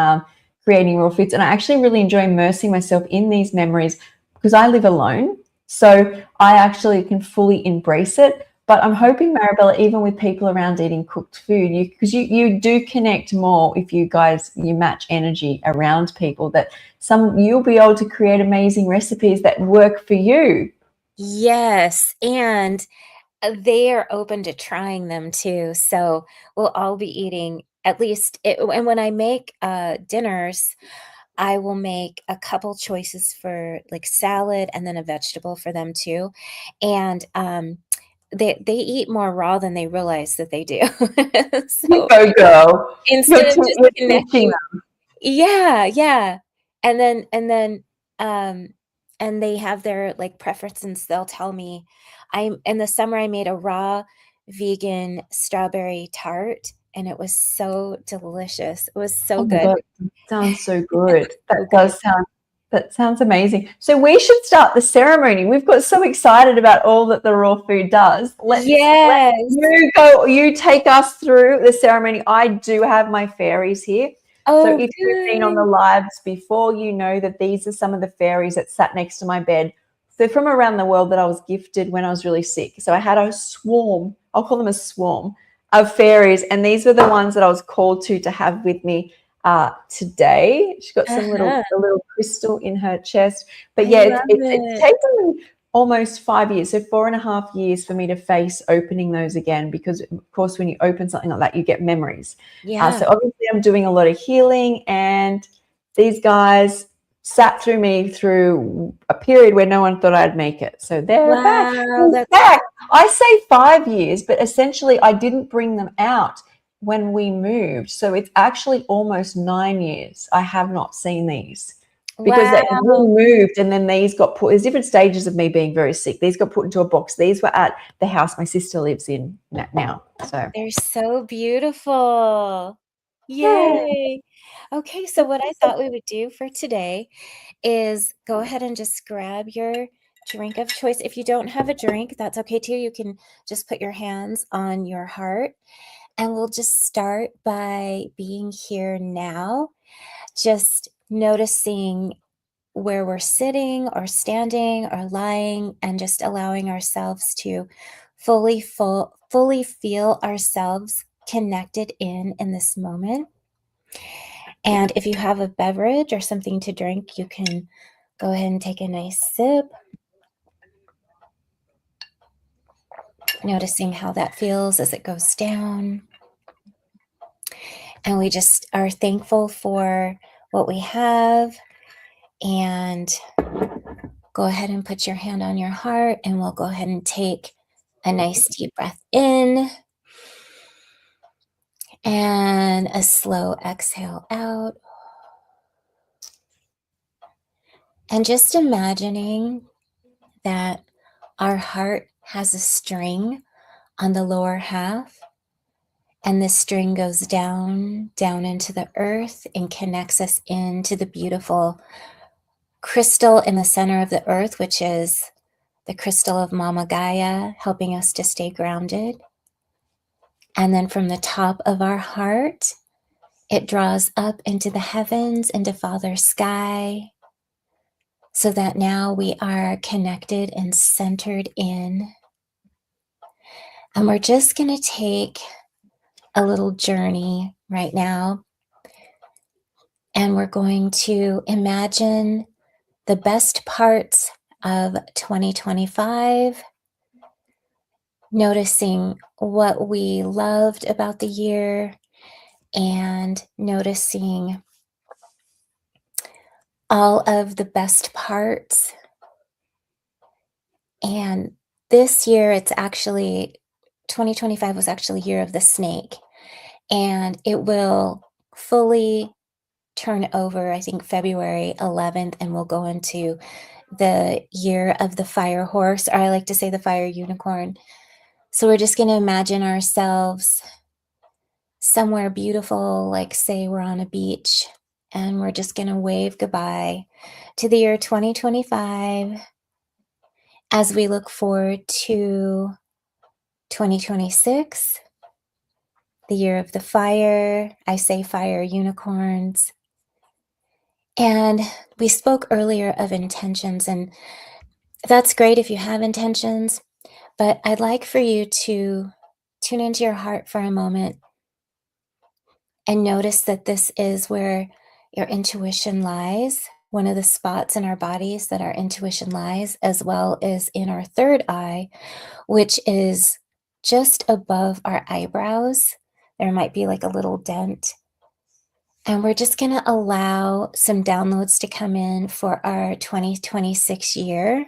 creating raw foods, and I actually really enjoy immersing myself in these memories because I live alone. So I actually can fully embrace it. But I'm hoping, Marabella, even with people around eating cooked food, because you do connect more if you match energy around people, that you'll be able to create amazing recipes that work for you.
Yes. And they are open to trying them too. So we'll all be eating at least and when I make dinners, I will make a couple choices for like salad and then a vegetable for them too. And they eat more raw than they realize that they do.
You
So
go, girl.
instead of just
You're teaching
connecting, yeah, yeah. And then um and they have their like preferences. They'll tell me I'm in the summer I made a raw vegan strawberry tart and it was so delicious. It was
Oh
so
my
good.
God, it sounds so good.
So good.
That sounds amazing. So we should start the ceremony. We've got so excited about all that the raw food does. Let
Yes.
you go. You take us through the ceremony. I do have my fairies here. So
Oh,
if you've been on the
good.
lives before, you know that these are some of the fairies that sat next to my bed. They're from around the world that I was gifted when I was really sick. So I had a swarm, I'll call them a swarm of fairies. And these were the ones that I was called to have with me today. She's got
Uh-huh.
a little crystal in her chest. But
I
yeah,
love
it's
it.
taken me almost 5 years, so 4.5 years for me to face opening those again, because of course when you open something like that, you get memories.
Yeah.
So obviously I'm doing a lot of healing, and these guys sat through me through a period where no one thought I'd make it. So they're back.
Wow,
In
that's
fact, I say 5 years, but essentially I didn't bring them out when we moved. So it's actually almost 9 years I have not seen these, because we
wow.
moved and then these got put. There's different stages of me being very sick. These got put into a box. These were at the house my sister lives in now. So
They're so beautiful.
yeah.
Yay. Okay, so what I thought we would do for today is go ahead and just grab your drink of choice. If you don't have a drink, that's okay too. You can just put your hands on your heart and we'll just start by being here now. Just noticing where we're sitting or standing or lying, and just allowing ourselves to fully feel ourselves connected in this moment. And if you have a beverage or something to drink, you can go ahead and take a nice sip, noticing how that feels as it goes down. And we just are thankful for what we have. And go ahead and put your hand on your heart, and we'll go ahead and take a nice deep breath in and a slow exhale out. And just imagining that our heart has a string on the lower half, and this string goes down into the earth and connects us into the beautiful crystal in the center of the earth, which is the crystal of Mama Gaia, helping us to stay grounded. And then from the top of our heart, it draws up into the heavens, into Father Skye, so that now we are connected and centered in. And we're just going to take a little journey right now. And we're going to imagine the best parts of 2025, noticing what we loved about the year, and noticing all of the best parts. And this year, 2025 was actually year of the snake, and it will fully turn over, I think, February 11th, and we'll go into the year of the fire horse, or I like to say the fire unicorn. So we're just going to imagine ourselves somewhere beautiful, like say we're on a beach, and we're just going to wave goodbye to the year 2025 as we look forward to 2026, the year of the fire. I say fire unicorns. And we spoke earlier of intentions, and that's great if you have intentions, but I'd like for you to tune into your heart for a moment and notice that this is where your intuition lies, one of the spots in our bodies that our intuition lies, as well as in our third eye, which is just above our eyebrows. There might be like a little dent. And we're just going to allow some downloads to come in for our 2026 year.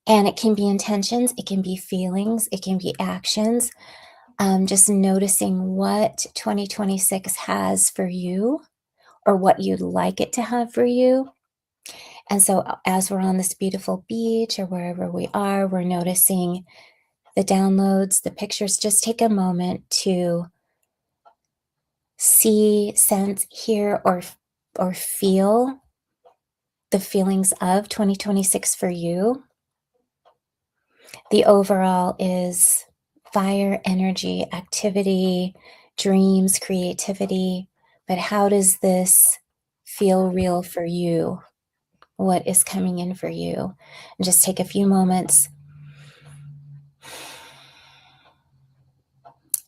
And it can be intentions, it can be feelings, it can be actions. Just noticing what 2026 has for you, or what you'd like it to have for you. And so as we're on this beautiful beach or wherever we are, we're noticing the downloads, the pictures. Just take a moment to see, sense, hear, or feel the feelings of 2026 for you. The overall is fire, energy, activity, dreams, creativity. But how does this feel real for you? What is coming in for you? And just take a few moments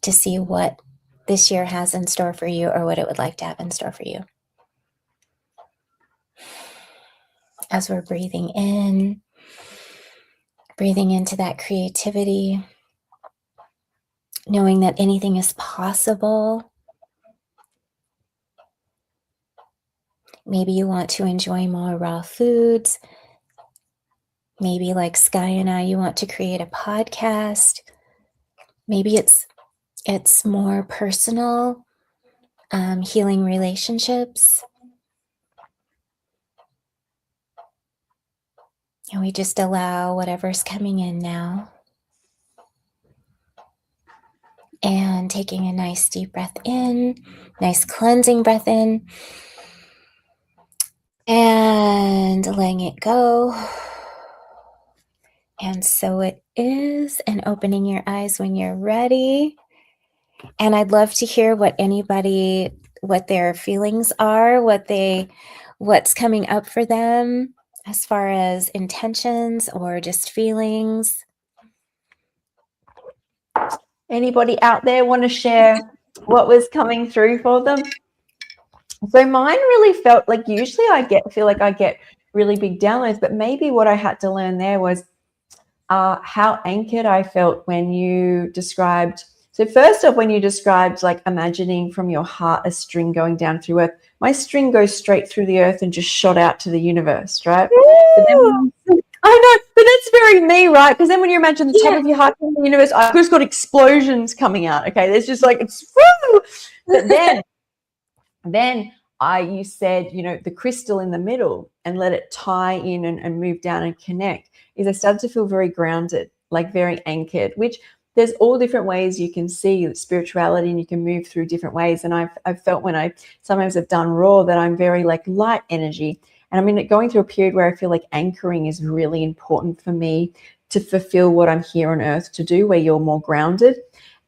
to see what this year has in store for you, or what it would like to have in store for you. As we're breathing into that creativity, knowing that anything is possible. Maybe you want to enjoy more raw foods. Maybe like Skye and I, you want to create a podcast. Maybe it's more personal, healing relationships. And we just allow whatever's coming in now. And taking a nice deep breath in, nice cleansing breath in. And letting it go. And so it is. And opening your eyes when you're ready. And I'd love to hear what anybody what their feelings are, what's coming up for them as far as intentions or just feelings.
Anybody out there want to share what was coming through for them? So mine really felt like, usually feel like I get really big downloads, but maybe what I had to learn there was how anchored I felt when you described. So first off, when you described like imagining from your heart a string going down through earth, my string goes straight through the earth and just shot out to the universe, right? But then, I know, but that's very me, right? Because then when you imagine the top of your heart in the universe, I've just got explosions coming out. Okay, there's just like it's woo! But then you said, the crystal in the middle and let it tie in and move down and connect, is I started to feel very grounded, like very anchored, which there's all different ways you can see spirituality, and you can move through different ways. And I've felt when I sometimes have done raw that I'm very like light energy. And I'm going through a period where I feel like anchoring is really important for me to fulfill what I'm here on earth to do, where you're more grounded.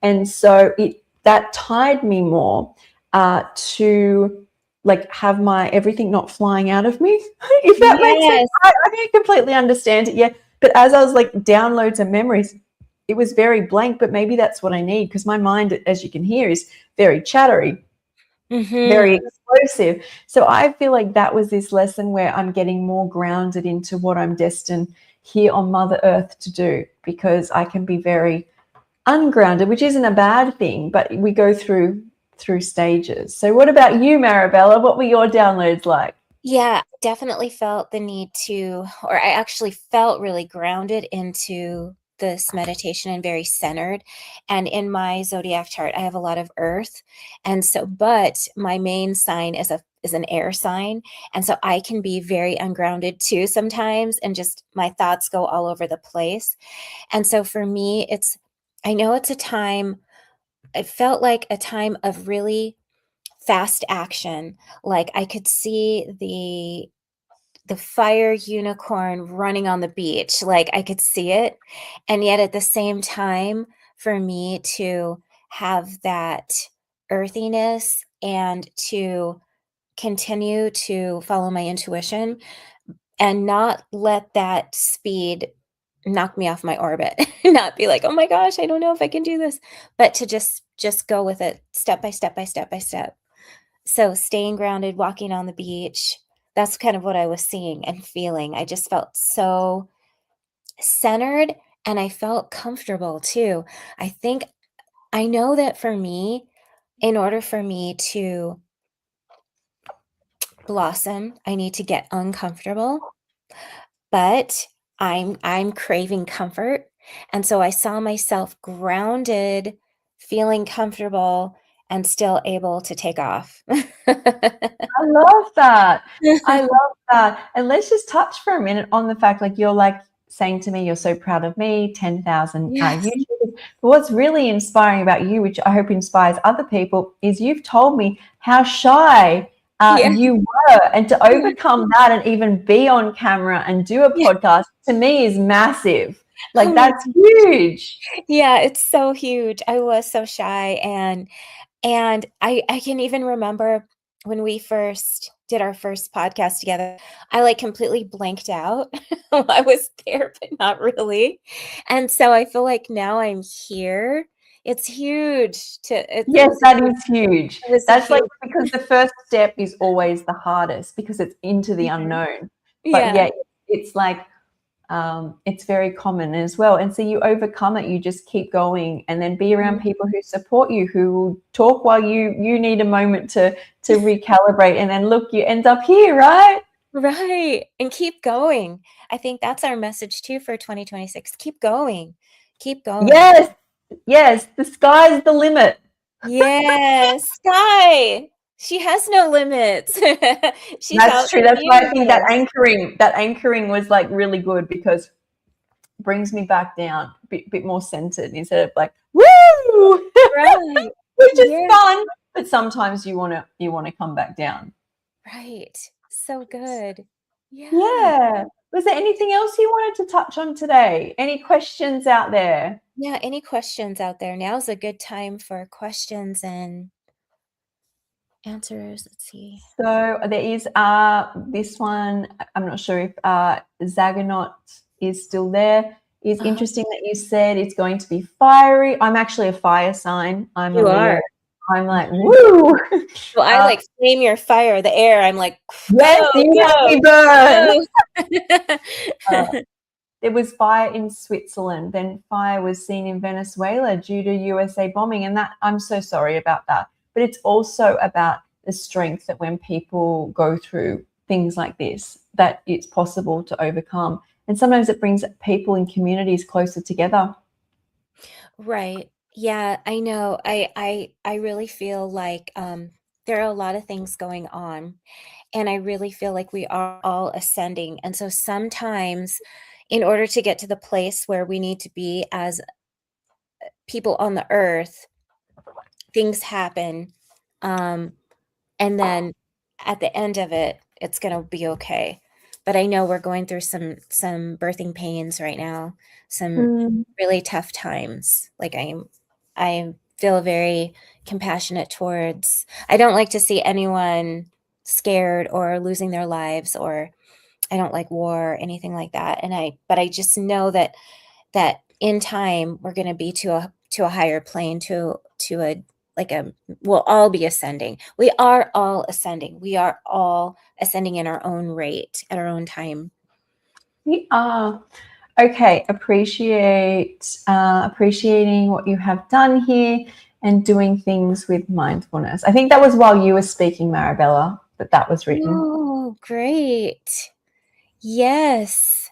And so that tied me more to like have my everything not flying out of me, if that makes sense. I don't completely understand it yet, but as I was like downloads and memories, it was very blank, but maybe that's what I need, because my mind, as you can hear, is very chattery, very explosive. So I feel like that was this lesson where I'm getting more grounded into what I'm destined here on Mother Earth to do, because I can be very ungrounded, which isn't a bad thing, but we go through stages. So what about you, Marabella? What were your downloads like?
Yeah, definitely felt the need or I actually felt really grounded into this meditation and very centered. And in my zodiac chart, I have a lot of earth. And so, but my main sign is an air sign. And so I can be very ungrounded too sometimes, and just my thoughts go all over the place. And so for me, I know it's it felt like a time of really fast action. Like I could see the fire unicorn running on the beach. Like I could see it. And yet at the same time, for me to have that earthiness and to continue to follow my intuition and not let that speed knock me off my orbit. Not be like, "Oh my gosh, I don't know if I can do this," but to just go with it step by step by step by step. So staying grounded, walking on the beach, that's kind of what I was seeing and feeling. I just felt so centered, and I felt comfortable too. I know that for me, in order for me to blossom, I need to get uncomfortable, but I'm craving comfort. And so I saw myself grounded, feeling comfortable, and still able to take off.
I love that. I love that. And let's just touch for a minute on the fact, like you're like saying to me, you're so proud of me, 10,000
Yes.
YouTubers. But what's really inspiring about you, which I hope inspires other people, is you've told me how shy
Yeah.
you were. And to overcome that and even be on camera and do a
Yeah.
podcast, to me is massive.
Oh
Like
my
that's huge.
Yeah, it's so huge. I was so shy, and I can even remember when we first did our first podcast together, I, like, completely blanked out. I was there, but not really, and so I feel like now I'm here. It's huge
Yes, that is huge.
it was a
That's like,
huge
because the first step is always the hardest, because it's into the
Mhm.
unknown. But
Yeah.
yeah, it's like it's very common as well. And so you overcome it. You just keep going, and then be around
Mhm.
people who support you, who will talk while you need a moment to recalibrate. And then look, you end up here, right?
Right, and keep going. I think that's our message too for 2026. Keep going. Keep going.
Yes, yes. The sky's the limit.
Yes, Skye. She has no limits. She's
That's
out
true.
in the
That's why I think that
universe.
anchoring was like really good, because it brings me back down a bit more centered, instead of like, woo,
Right.
which is
Yeah.
fun. But sometimes you wanna come back down.
Right. So good. Yeah.
Yeah. Was there anything else you wanted to touch on today? Any questions out there?
Yeah, any questions out there? Now's a good time for questions answers. Let's see.
So there is this one. I'm not sure if Zagonaut is still there. It's interesting that you said it's going to be fiery. I'm actually a fire sign. I'm a
You
Leo.
are.
I'm like, woo.
Well, I like flame your fire, the air. I'm like,
Yes,
go,
you
go,
have me burn.
go.
There was fire in Switzerland, then fire was seen in Venezuela due to USA bombing. And that, I'm so sorry about that. But it's also about the strength that when people go through things like this, that it's possible to overcome. And sometimes it brings people in communities closer together.
Right. Yeah, I know. I really feel like there are a lot of things going on, and I really feel like we are all ascending. And so sometimes in order to get to the place where we need to be as people on the earth, things happen. Um, and then at the end of it, it's going to be okay. But I know we're going through some birthing pains right now, some
Mm.
really tough times. Like I feel very compassionate towards. I don't like to see anyone scared or losing their lives, or I don't like war or anything like that. But I just know that in time we're going to be to a higher plane, to a like a we'll all be ascending. We are all ascending. We are all ascending in our own rate at our own time.
We are. Okay, appreciating what you have done here and doing things with mindfulness. I think that was while you were speaking, Marabella, that was written.
Oh, great. Yes.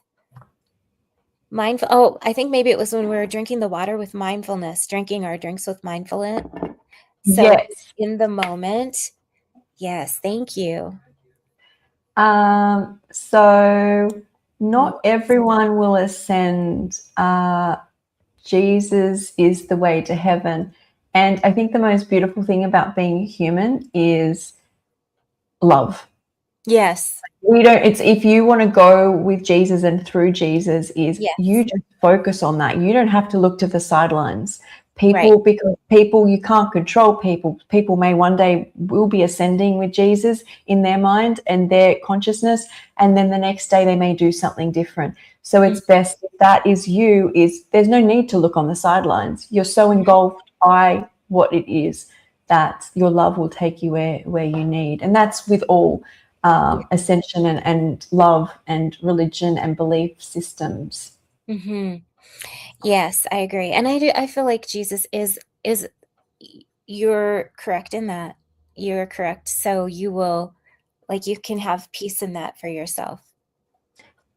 Mindful. Oh, I think maybe it was when we were drinking the water with mindfulness, drinking our drinks with mindfulness. So
Yes.
in the moment. Yes, thank you.
So not everyone will ascend. Jesus is the way to heaven. And I think the most beautiful thing about being human is love.
Yes.
It's if you want to go with Jesus and through Jesus is
Yes.
you just focus on that. You don't have to look to the sidelines.
Right.
Because people, you can't control people. People may one day will be ascending with Jesus in their mind and their consciousness, and then the next day they may do something different. So it's best if that is you, there's no need to look on the sidelines. You're so engulfed by what it is that your love will take you where you need. And that's with all ascension and love and religion and belief systems.
Mm-hmm. Yes, I agree. And I feel like Jesus is you're correct in that. You're correct. So you will you can have peace in that for yourself.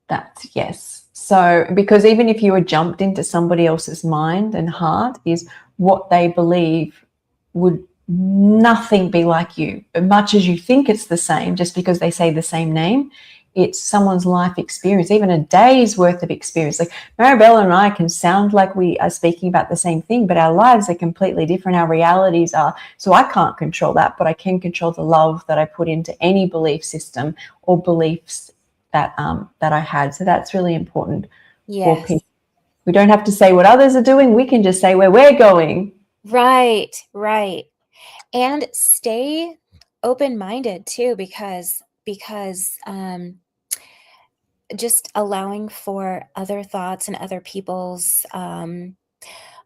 That's yes. So because even if you were jumped into somebody else's mind and heart, is what they believe would nothing be like you. As much as you think it's the same, just because they say the same name, it's someone's life experience, even a day's worth of experience. Like Marabella and I can sound like we are speaking about the same thing, but our lives are completely different. Our realities are. So I can't control that, but I can control the love that I put into any belief system or beliefs that I had. So that's really important for
Yes.
people. We don't have to say what others are doing. We can just say where we're going.
Right, right. And stay open-minded too, because just allowing for other thoughts and other people's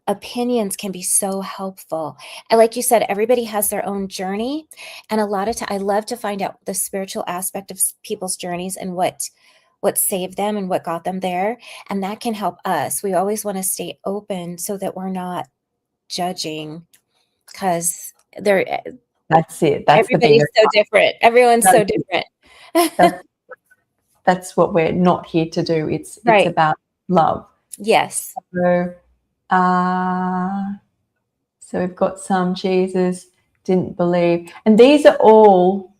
opinions can be so helpful. And like you said, everybody has their own journey, and a lot of time I love to find out the spiritual aspect of people's journeys and what saved them and what got them there, and that can help us. We always want to stay open so that we're not judging, because they're
That's it. That's the
everybody's
bingo.
so different. Everyone's so different.
That's, that's what we're not here to do. It's
Right.
about love.
Yes.
So, so we've got some Jesus didn't believe, and these are all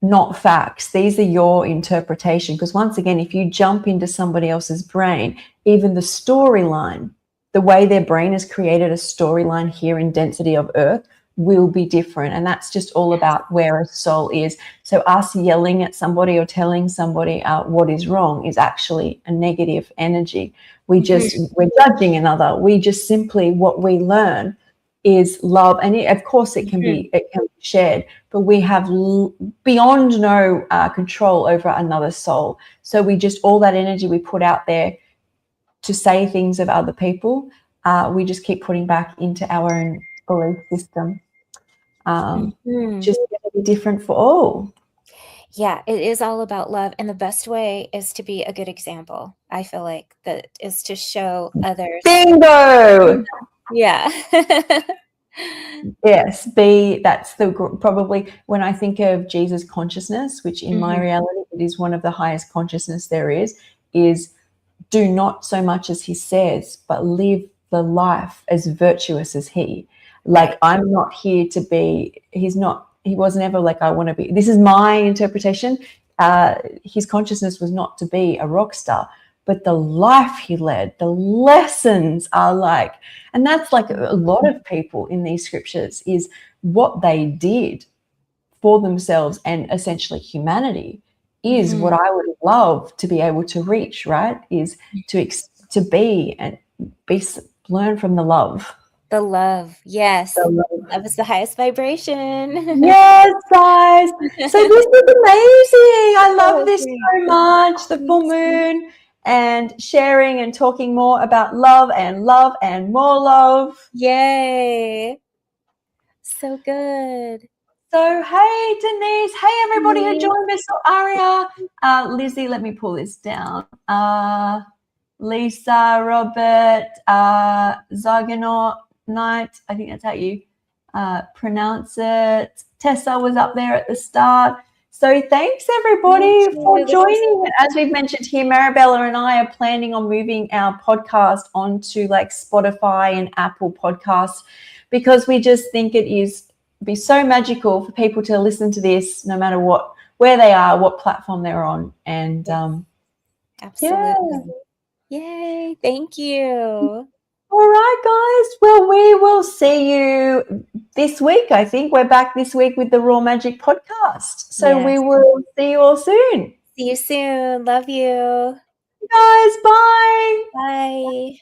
not facts. These are your interpretation. Because once again, if you jump into somebody else's brain, even the storyline, the way their brain has created a storyline here in density of Earth will be different. And that's just all about where a soul is. So us yelling at somebody or telling somebody what is wrong is actually a negative energy. We're judging another. We just simply, what we learn is love, and of course it can be shared, but we have beyond no control over another soul. So we just, all that energy we put out there to say things of other people, we just keep putting back into our own belief system. Just going to be different for all.
Yeah, it is all about love, and the best way is to be a good example. I feel like that is to show others.
Bingo!
Yeah.
Yes, that's probably, when I think of Jesus consciousness, which in my reality, it is one of the highest consciousness there is do not so much as he says, but live the life as virtuous as he. Like, I'm not here to be, he was never like, I want to be, this is my interpretation. His consciousness was not to be a rock star, but the life he led, the lessons are like, and that's like a lot of people in these scriptures, is what they did for themselves and essentially humanity is what I would love to be able to reach, right? Is to be and learn from the love.
The love, yes.
The love.
Love is the highest vibration.
Yes, guys. So this is amazing. I love this so much. The full moon and sharing and talking more about love and more love.
Yay. So good.
So, hey, Denise. Hey, everybody who joined us. So, Aria, Lizzie, let me pull this down. Lisa, Robert, Zagonaut Knight, I think that's how you pronounce it. Tessa was up there at the start. So thanks, everybody, for joining. As we've mentioned here, Marabella and I are planning on moving our podcast onto like Spotify and Apple Podcasts, because we just think it be so magical for people to listen to this no matter where they are, what platform they're on. And
absolutely. Yay, thank you.
All right, guys. Well, we will see you this week. I think we're back this week with the Raw Magic podcast. So we will see you all soon.
See you soon. Love you.
Guys, bye.
Bye.